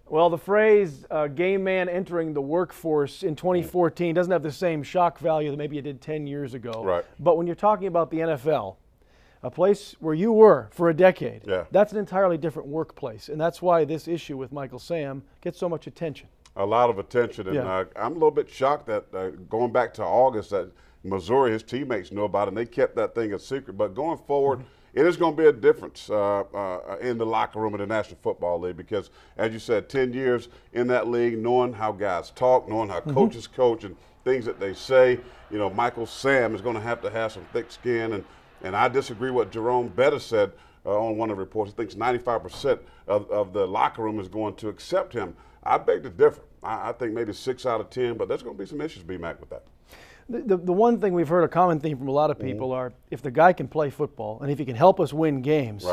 Well, the phrase game man entering the workforce in 2014 doesn't have the same shock value that maybe it did 10 years ago. Right. But when you're talking about the NFL, a place where you were for a decade, that's an entirely different workplace. And that's why this issue with Michael Sam gets so much attention. A lot of attention. And I'm a little bit shocked that going back to August that Missouri, his teammates knew about it, and they kept that thing a secret. But going forward, it is going to be a difference in the locker room of the National Football League because, as you said, 10 years in that league, knowing how guys talk, knowing how coaches coach and things that they say, you know, Michael Sam is going to have some thick skin. And I disagree with what Jerome Bettis said on one of the reports. He thinks 95% of the locker room is going to accept him. I beg to differ. I think maybe 6 out of 10, but there's going to be some issues, B-Mac, with that. The one thing we've heard, a common theme from a lot of people are, if the guy can play football and if he can help us win games,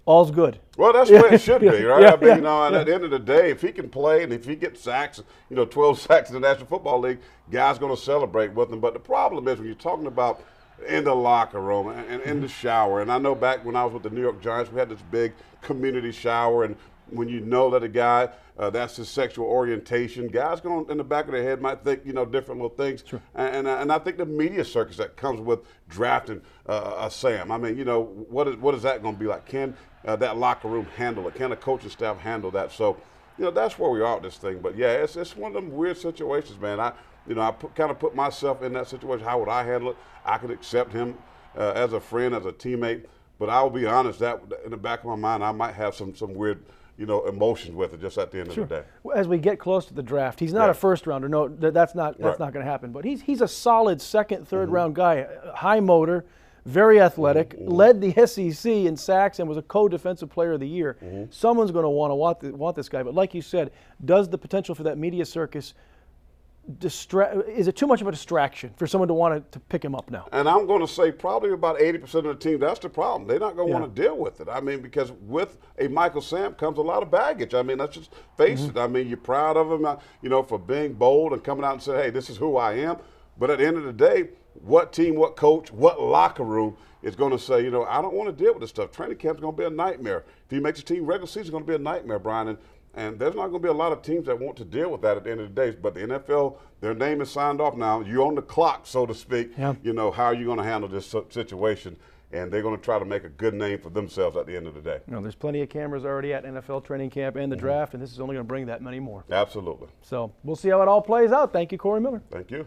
all's good. Well, that's the way it should be, right? I mean, you know, and at the end of the day, if he can play and if he gets sacks, you know, 12 sacks in the National Football League, guys going to celebrate with him. But the problem is when you're talking about in the locker room and in the shower, and I know back when I was with the New York Giants, we had this big community shower, and when you know that a guy, that's his sexual orientation, guys going in the back of their head might think, you know, different little things. Sure. And I think the media circus that comes with drafting Sam, I mean, you know, what is that going to be like? Can that locker room handle it? Can the coaching staff handle that? So, you know, that's where we are with this thing. But, yeah, it's one of them weird situations, man. I kind of put myself in that situation. How would I handle it? I could accept him as a friend, as a teammate. But I will be honest, that in the back of my mind, I might have some weird, you know, emotions with it just at the end of the day. As we get close to the draft, he's not a first rounder. No, that's not going to happen. But he's a solid second, third round guy. High motor, very athletic, led the SEC in sacks and was a co-defensive player of the year. Someone's going to want this guy. But like you said, does the potential for that media circus is it too much of a distraction for someone to want to pick him up now? And I'm going to say probably about 80% of the team, that's the problem. They're not going to want to deal with it. I mean, because with a Michael Sam comes a lot of baggage. I mean, let's just face it. I mean, you're proud of him, you know, for being bold and coming out and saying, hey, this is who I am. But at the end of the day, what team, what coach, what locker room is going to say, you know, I don't want to deal with this stuff. Training camp's going to be a nightmare. If he makes a team, regular season's going to be a nightmare, Brian. And there's not going to be a lot of teams that want to deal with that at the end of the day. But the NFL, their name is signed off now. You're on the clock, so to speak. You know, how are you going to handle this situation? And they're going to try to make a good name for themselves at the end of the day. You know, there's plenty of cameras already at NFL training camp and the draft, and this is only going to bring that many more. Absolutely. So we'll see how it all plays out. Thank you, Corey Miller. Thank you.